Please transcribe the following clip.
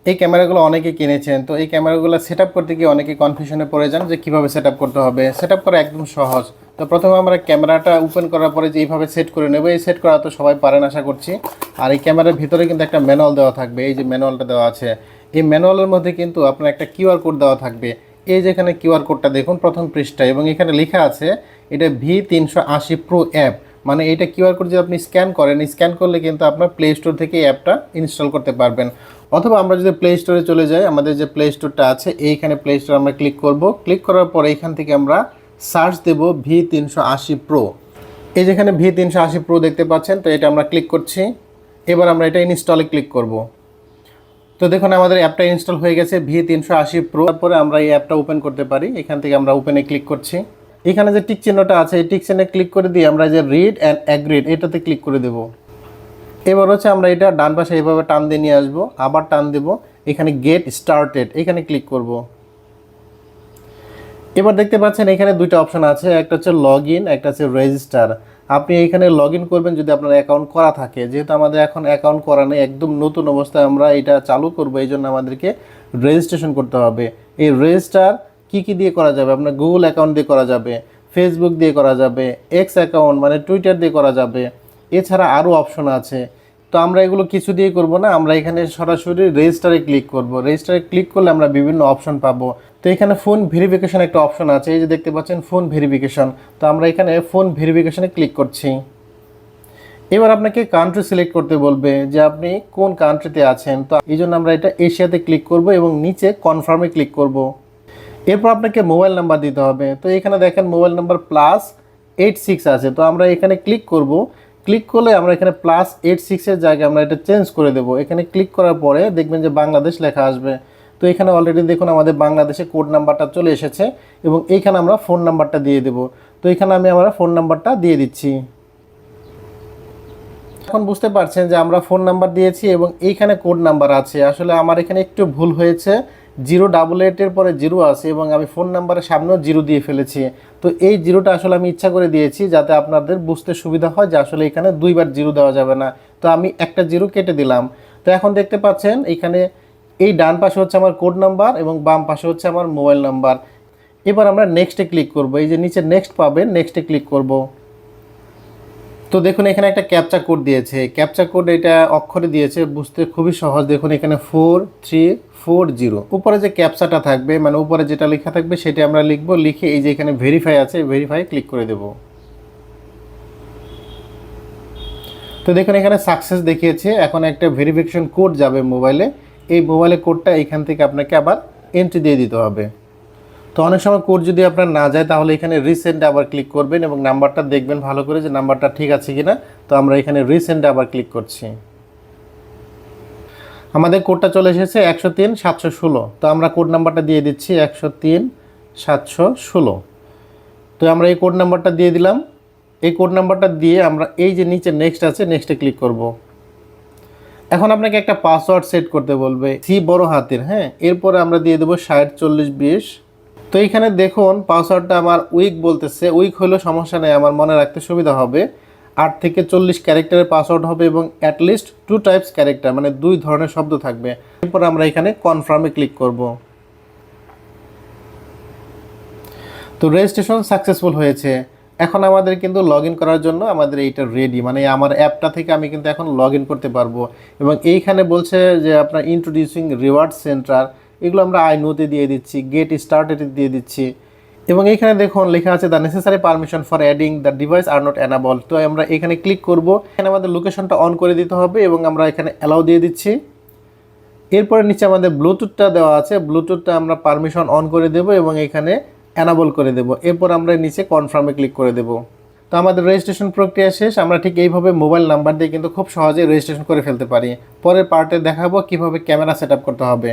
এই ক্যামেরাগুলো অনেকে কিনেছেন, তো এই ক্যামেরাগুলো সেটআপ করতে গিয়ে অনেকে কনফিউশনে পড়ে যান যে কীভাবে সেটআপ করতে হবে। সেটআপ করা একদম সহজ। তো প্রথমে আমরা ক্যামেরাটা ওপেন করার পরে যে এইভাবে সেট করে নেব, এই সেট করা তো সবাই পারেন আশা করছি। আর এই ক্যামেরার ভিতরে কিন্তু একটা ম্যানুয়াল দেওয়া থাকবে, এই যে ম্যানুয়ালটা দেওয়া আছে। এই ম্যানুয়ালের মধ্যে কিন্তু আপনার একটা কিউআর কোড দেওয়া থাকবে। এই যেখানে কিউআর কোডটা দেখুন প্রথম পৃষ্ঠায়, এবং এখানে লেখা আছে এটা V380 প্রো অ্যাপ। মানে এটা কিউআর কোড যদি আপনি স্ক্যান করেন, স্ক্যান করলে কিন্তু আপনার প্লে স্টোর থেকে এই অ্যাপটা ইনস্টল করতে পারবেন। অথবা আমরা যদি প্লে স্টোরে চলে যাই, আমাদের যে প্লে স্টোরটা আছে এইখানে প্লে স্টোর আমরা ক্লিক করব। ক্লিক করার পর এইখান থেকে আমরা সার্চ দেব V380 প্রো। এই যেখানে V380 প্রো দেখতে পাচ্ছেন, তো এটা আমরা ক্লিক করছি। এবার আমরা এটা ইনস্টলে ক্লিক করব। তো দেখুন আমাদের অ্যাপটা ইনস্টল হয়ে গেছে V380 প্রো। তারপরে আমরা এই অ্যাপটা ওপেন করতে পারি। এখান থেকে আমরা ওপেনে ক্লিক করছি। এখানে যে টিক চিহ্নটা আছে এই টিক চিহ্নে ক্লিক করে দিয়ে আমরা যে রিড অ্যান্ড অ্যাগ্রিড এটাতে ক্লিক করে দেব। এবার হচ্ছে আমরা এটা ডান পাশে এইভাবে টান দিয়ে নিয়ে আসবো, আবার টান দেব, এখানে গেট স্টার্টেড এখানে ক্লিক করব। এবার দেখতে পাচ্ছেন এখানে দুইটা অপশন আছে, একটা হচ্ছে লগ ইন, একটা হচ্ছে রেজিস্টার। আপনি এইখানে লগ ইন করবেন যদি আপনার অ্যাকাউন্ট করা থাকে। যেহেতু আমাদের এখন অ্যাকাউন্ট করা নেই, একদম নতুন অবস্থায় আমরা এটা চালু করব, এই জন্য আমাদেরকে রেজিস্ট্রেশন করতে হবে। এই রেজিস্টার কি দিয়ে করা যাবে? আপনার গুগল অ্যাকাউন্ট দিয়ে করা যাবে, ফেসবুক দিয়ে করা যাবে, এক্স অ্যাকাউন্ট মানে টুইটার দিয়ে করা যাবে। এছাড়া আরও অপশন আছে। তো আমরা এগুলো কিছু দিয়ে করব না, আমরা এখানে সরাসরি রেজিস্টারে ক্লিক করব। রেজিস্টারে ক্লিক করলে আমরা বিভিন্ন অপশন পাবো। তো এখানে ফোন ভেরিফিকেশন একটা অপশন আছে, এই যে দেখতে পাচ্ছেন ফোন ভেরিফিকেশন। তো আমরা এখানে ফোন ভেরিফিকেশনে ক্লিক করছি। এবার আপনাকে কান্ট্রি সিলেক্ট করতে বলবে যে আপনি কোন কান্ট্রিতে আছেন। তো এই জন্য আমরা এটা এশিয়াতে ক্লিক করব এবং নিচে কনফার্মে ক্লিক করব। এরপর আপনাকে মোবাইল নাম্বার দিতে হবে। তো এখানে দেখেন মোবাইল নাম্বার +86 আছে। তো আমরা এখানে ক্লিক করব। ক্লিক করলে আমরা এখানে +86 এর জায়গায় আমরা এটা চেঞ্জ করে দেব। এখানে ক্লিক করার পরে দেখবেন যে বাংলাদেশ লেখা আসবে। তো এখানে অলরেডি দেখুন আমাদের বাংলাদেশে কোড নাম্বারটা চলে এসেছে এবং এইখানে আমরা ফোন নাম্বারটা দিয়ে দেব। তো এখানে আমি আমার ফোন নাম্বারটা দিয়ে দিচ্ছি। এখন বুঝতে পারছেন যে আমরা ফোন নাম্বার দিয়েছি এবং এইখানে কোড নাম্বার আছে। আসলে আমার এখানে একটু ভুল হয়েছে, 088 এর পরে 0 আছে এবং আমি ফোন নাম্বারের সামনেও 0 দিয়ে ফেলেছি। তো এই 0টা আসলে আমি ইচ্ছা করে দিয়েছি যাতে আপনাদের বুঝতে সুবিধা হয় যে আসলে এখানে দুইবার 0 দেওয়া যাবে না। তো আমি একটা 0 কেটে দিলাম। তো এখন দেখতে পাচ্ছেন এখানে এই ডান পাশে হচ্ছে আমার কোড নাম্বার এবং বাম পাশে হচ্ছে আমার মোবাইল নাম্বার। এবার আমরা নেক্সটে ক্লিক করব। এই যে নিচে নেক্সট পাবেন, নেক্সটে ক্লিক করব। তো দেখুন এখানে একটা ক্যাপচা কোড দিয়েছে। ক্যাপচা কোড এটা অক্ষরে দিয়েছে, বুঝতে খুবই সহজ। দেখুন এখানে 4340। উপরে যে ক্যাপচাটা থাকবে মানে উপরে যেটা লেখা থাকবে সেটা আমরা লিখব। লিখে এই যে এখানে ভেরিফাই আছে, ভেরিফাই ক্লিক করে দেব। তো দেখুন এখানে সাকসেস দেখিয়েছে। এখন একটা ভেরিফিকেশন কোড যাবে মোবাইলে। এই মোবাইলে কোডটা এখান থেকে আপনাকে আবার এন্ট্রি দিয়ে দিতে হবে। তো অনেক সময় কোড যদি আপনার না যায় তাহলে এখানে রিসেন্ডে আবার ক্লিক করবেন এবং নাম্বারটা দেখবেন ভালো করে যে নাম্বারটা ঠিক আছে কিনা। তো আমরা এখানে রিসেন্ডে আবার ক্লিক করছি। আমাদের কোডটা চলে এসেছে 103-716। তো আমরা কোড নাম্বারটা দিয়ে দিচ্ছি 103-716। তো আমরা এই কোড নাম্বারটা দিয়ে দিলাম। এই কোড নাম্বারটা দিয়ে আমরা এই যে নিচে নেক্সট আছে, নেক্সটে ক্লিক করব। এখন আপনাকে একটা পাসওয়ার্ড সেট করতে বলবে, সি বড় হাতের, হ্যাঁ। এরপরে আমরা দিয়ে দেবো 60-40-20। তো এইখানে দেখুন পাসওয়ার্ডটা আমার উইক বলতেছে। উইক হলেও সমস্যা নেই, আমার মনে রাখতে সুবিধা হবে। 8 থেকে 40 ক্যারেক্টারের পাসওয়ার্ড হবে এবং অ্যাটলিস্ট 2 টাইপস ক্যারেক্টার মানে 2 ধরনের শব্দ থাকবে। এরপর আমরা এখানে কনফার্মে ক্লিক করব। তো রেজিস্ট্রেশন সাকসেসফুল হয়েছে। এখন আমাদের কিন্তু লগ ইন করার জন্য আমাদের এইটা রেডি, মানে আমার অ্যাপটা থেকে আমি কিন্তু এখন লগ ইন করতে পারবো। এবং এইখানে বলছে যে আপনার ইন্ট্রোডিউসিং রিওয়ার্ড সেন্টার, এগুলো আমরা আই নোতে দিয়ে দিচ্ছি, গেট স্টার্টেড দিয়ে দিচ্ছি। এবং এইখানে দেখুন লেখা আছে the necessary permission for adding the device are not enable. তো আমরা এখানে ক্লিক করব। এখানে আমাদের লোকেশনটা অন করে দিতে হবে এবং আমরা এখানে অ্যালাউ দিয়ে দিচ্ছি। এরপরে নিচে আমাদের ব্লুটুথটা দেওয়া আছে, ব্লুটুথটা আমরা পারমিশন অন করে দেব এবং এখানে অ্যানাবল করে দেব। এরপর আমরা নিচে কনফার্মে ক্লিক করে দেব। তো আমাদের রেজিস্ট্রেশন প্রক্রিয়া শেষ। আমরা ঠিক এইভাবে মোবাইল নাম্বার দিয়ে কিন্তু খুব সহজেই রেজিস্ট্রেশন করে ফেলতে পারি। পরের পার্টে দেখাবো কিভাবে ক্যামেরা সেট আপ করতে হবে।